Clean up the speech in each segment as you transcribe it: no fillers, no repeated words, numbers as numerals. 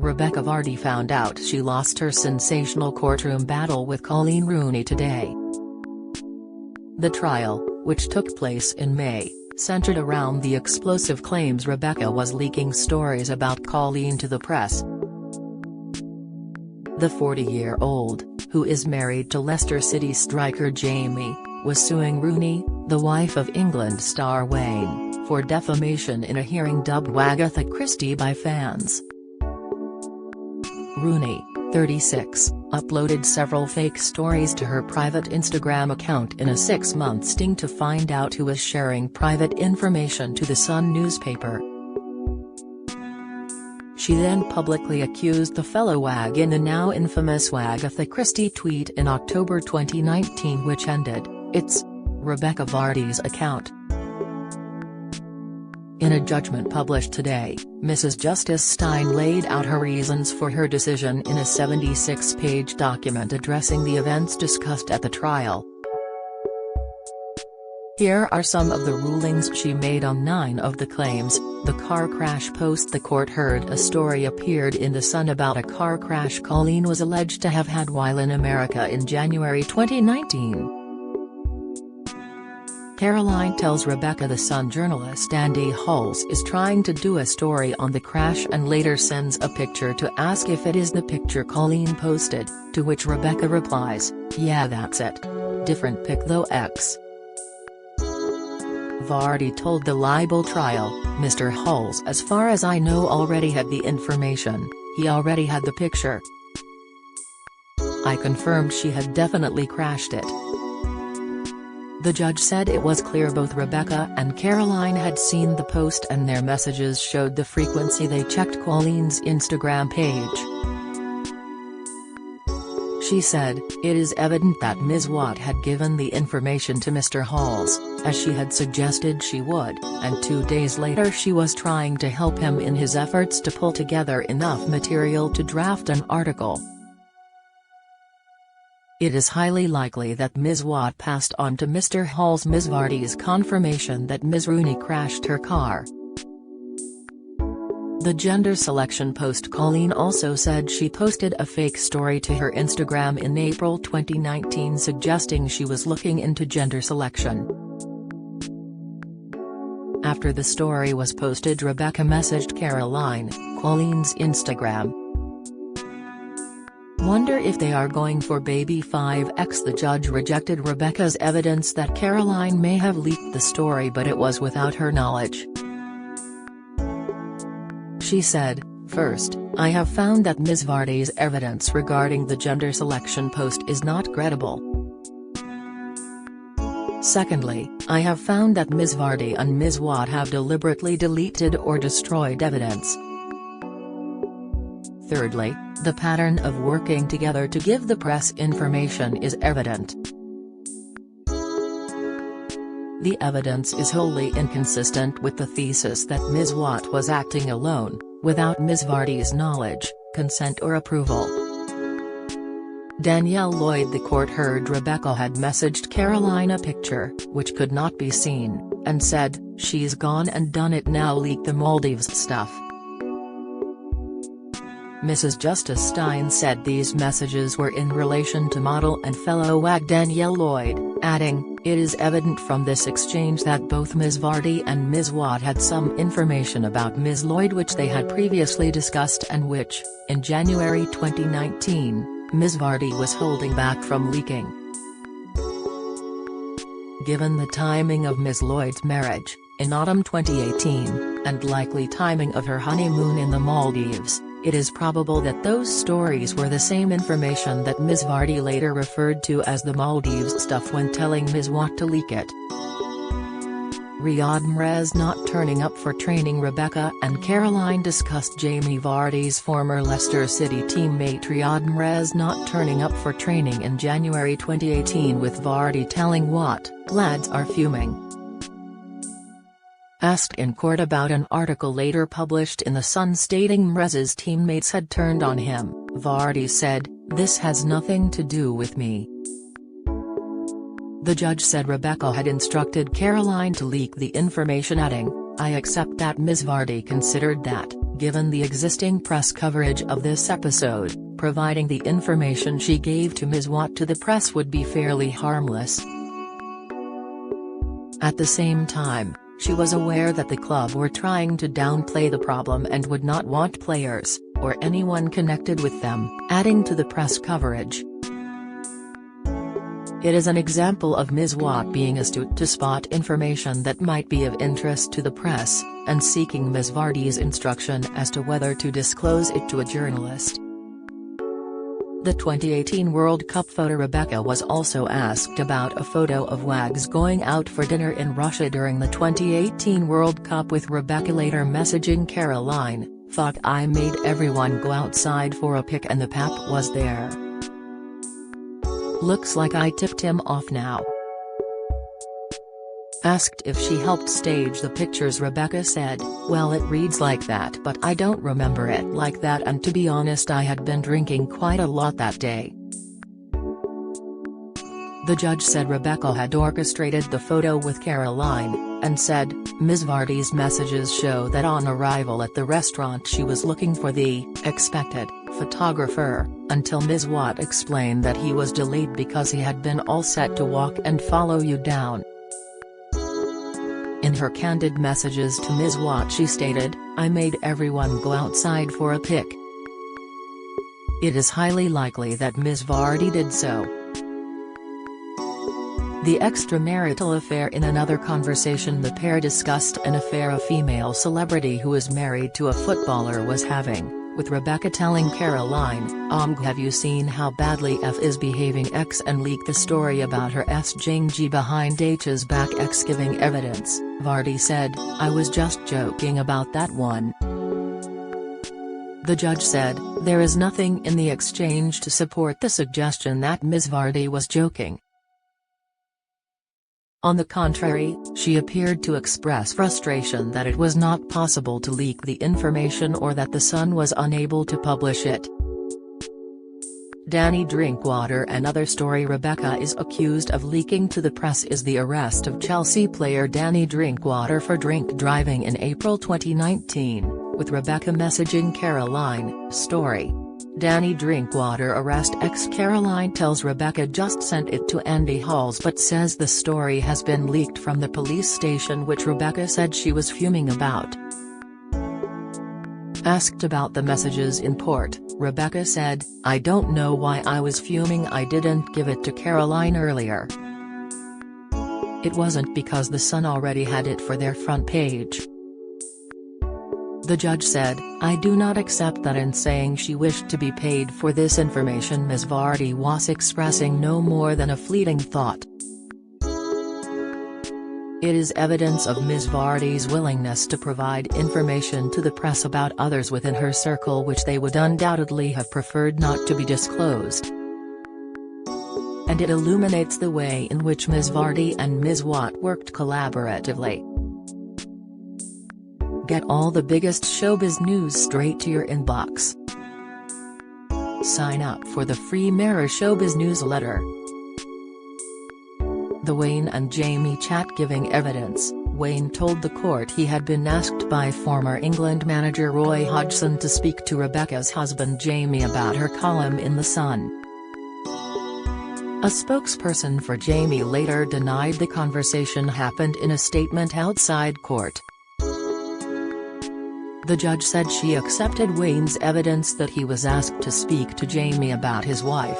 Rebecca Vardy found out she lost her sensational courtroom battle with Coleen Rooney today. The trial, which took place in May, centered around the explosive claims Rebecca was leaking stories about Coleen to the press. The 40-year-old, who is married to Leicester City striker Jamie, was suing Rooney, the wife of England star Wayne, for defamation in a hearing dubbed Wagatha Christie by fans. Rooney, 36, uploaded several fake stories to her private Instagram account in a 6-month sting to find out who was sharing private information to the Sun newspaper. She then publicly accused the fellow wag in the now infamous Wagatha Christie tweet in October 2019, which ended "It's Rebecca Vardy's account." In a judgment published today, Mrs. Justice Stein laid out her reasons for her decision in a 76-page document addressing the events discussed at the trial. Here are some of the rulings she made on 9 of the claims. The car crash post the court heard a story appeared in The Sun about a car crash Coleen was alleged to have had while in America in January 2019. Caroline tells Rebecca the Sun journalist Andy Halls is trying to do a story on the crash and later sends a picture to ask if it is the picture Coleen posted, to which Rebecca replies, "Yeah, that's it. Different pic though X." Vardy told the libel trial, "Mr. Halls, as far as I know, already had the information, he already had the picture. I confirmed she had definitely crashed it." The judge said it was clear both Rebecca and Caroline had seen the post and their messages showed the frequency they checked Coleen's Instagram page. She said, "It is evident that Ms. Watt had given the information to Mr. Halls, as she had suggested she would, and 2 days later she was trying to help him in his efforts to pull together enough material to draft an article. It is highly likely that Ms. Watt passed on to Mr. Halls Ms. Vardy's confirmation that Ms. Rooney crashed her car." The gender selection post Coleen also said she posted a fake story to her Instagram in April 2019 suggesting she was looking into gender selection. After the story was posted, Rebecca messaged Caroline, Coleen's Instagram. "Wonder if they are going for baby 5x." The judge rejected Rebecca's evidence that Caroline may have leaked the story, but it was without her knowledge. She said, "First, I have found that Ms. Vardy's evidence regarding the gender selection post is not credible. Secondly, I have found that Ms. Vardy and Ms. Watt have deliberately deleted or destroyed evidence. Thirdly, the pattern of working together to give the press information is evident. The evidence is wholly inconsistent with the thesis that Ms. Watt was acting alone, without Ms. Vardy's knowledge, consent or approval." Danielle Lloyd. The court heard Rebecca had messaged Caroline a picture, which could not be seen, and said, "She's gone and done it now, leak the Maldives stuff." Mrs. Justice Stein said these messages were in relation to model and fellow wag Danielle Lloyd, adding, "It is evident from this exchange that both Ms. Vardy and Ms. Watt had some information about Ms. Lloyd which they had previously discussed and which, in January 2019, Ms. Vardy was holding back from leaking." Given the timing of Ms. Lloyd's marriage, in autumn 2018, and likely timing of her honeymoon in the Maldives, it is probable that those stories were the same information that Ms. Vardy later referred to as the Maldives stuff when telling Ms. Watt to leak it. Riyad Mahrez not turning up for training. Rebecca and Caroline discussed Jamie Vardy's former Leicester City teammate Riyad Mahrez not turning up for training in January 2018, with Vardy telling Watt, "Lads are fuming." Asked in court about an article later published in The Sun stating Mahrez's teammates had turned on him, Vardy said, "This has nothing to do with me." The judge said Rebecca had instructed Caroline to leak the information, adding, "I accept that Ms. Vardy considered that, given the existing press coverage of this episode, providing the information she gave to Ms. Watt to the press would be fairly harmless. At the same time, she was aware that the club were trying to downplay the problem and would not want players, or anyone connected with them, adding to the press coverage. It is an example of Ms. Watt being astute to spot information that might be of interest to the press, and seeking Ms. Vardy's instruction as to whether to disclose it to a journalist. The 2018 World Cup photo. Rebecca was also asked about a photo of Wags going out for dinner in Russia during the 2018 World Cup, with Rebecca later messaging Caroline, "Fuck, I made everyone go outside for a pic and the pap was there. Looks like I tipped him off now." Asked if she helped stage the pictures, Rebecca said, "Well, it reads like that, but I don't remember it like that, and to be honest I had been drinking quite a lot that day." The judge said Rebecca had orchestrated the photo with Caroline, and said, "Ms. Vardy's messages show that on arrival at the restaurant she was looking for the expected photographer, until Ms. Watt explained that he was delayed because he had been all set to walk and follow you down." In her candid messages to Ms. Watt she stated, "I made everyone go outside for a pic." It is highly likely that Ms. Vardy did so. The extramarital affair. In another conversation, the pair discussed an affair a female celebrity who is married to a footballer was having, with Rebecca telling Caroline, have you seen how badly F is behaving X, and leaked the story about her SJing behind H's back X giving evidence." Vardy said, "I was just joking about that one." The judge said, "There is nothing in the exchange to support the suggestion that Ms. Vardy was joking. On the contrary, she appeared to express frustration that it was not possible to leak the information or that the Sun was unable to publish it." Danny Drinkwater. Another story Rebecca is accused of leaking to the press is the arrest of Chelsea player Danny Drinkwater for drink driving in April 2019, with Rebecca messaging Caroline, story. Danny Drinkwater arrest. Caroline tells Rebecca just sent it to Andy Halls but says the story has been leaked from the police station, which Rebecca said she was fuming about. Asked about the messages in court, Rebecca said, "I don't know why I was fuming. I didn't give it to Caroline earlier. It wasn't because the Sun already had it for their front page." The judge said, "I do not accept that. In saying she wished to be paid for this information, Ms. Vardy was expressing no more than a fleeting thought. It is evidence of Ms. Vardy's willingness to provide information to the press about others within her circle which they would undoubtedly have preferred not to be disclosed. And it illuminates the way in which Ms. Vardy and Ms. Watt worked collaboratively. Get all the biggest showbiz news straight to your inbox. Sign up for the free Mirror Showbiz newsletter." The Wayne and Jamie chat giving evidence. Wayne told the court he had been asked by former England manager Roy Hodgson to speak to Rebecca's husband Jamie about her column in The Sun. A spokesperson for Jamie later denied the conversation happened in a statement outside court. The judge said she accepted Wayne's evidence that he was asked to speak to Jamie about his wife.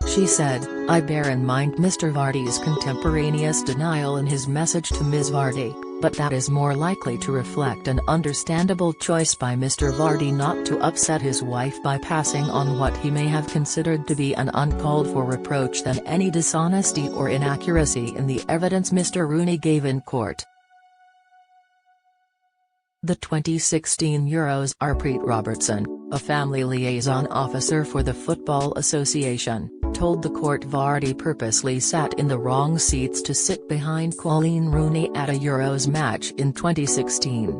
She said, "I bear in mind Mr. Vardy's contemporaneous denial in his message to Ms. Vardy, but that is more likely to reflect an understandable choice by Mr. Vardy not to upset his wife by passing on what he may have considered to be an uncalled for reproach than any dishonesty or inaccuracy in the evidence Mr. Rooney gave in court." The 2016 Euros. Harpreet Robertson, a family liaison officer for the Football Association, told the court Vardy purposely sat in the wrong seats to sit behind Colleen Rooney at a Euros match in 2016.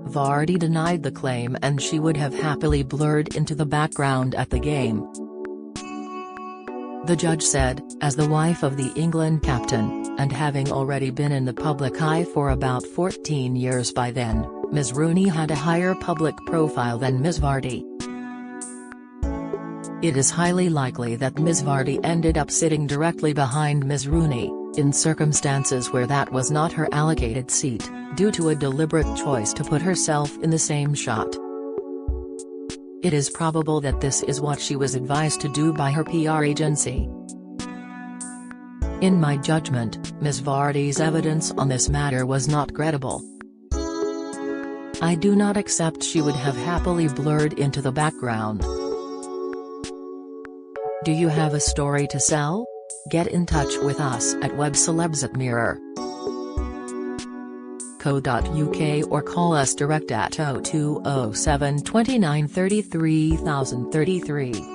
Vardy denied the claim and she would have happily blurred into the background at the game. The judge said, as the wife of the England captain, and having already been in the public eye for about 14 years by then, Ms. Rooney had a higher public profile than Ms. Vardy. It is highly likely that Ms. Vardy ended up sitting directly behind Ms. Rooney, in circumstances where that was not her allocated seat, due to a deliberate choice to put herself in the same shot. It is probable that this is what she was advised to do by her PR agency. In my judgment, Ms. Vardy's evidence on this matter was not credible. I do not accept she would have happily blurred into the background. Do you have a story to sell? Get in touch with us at webcelebs@mirror.co.uk or call us direct at 0207 29 33 033.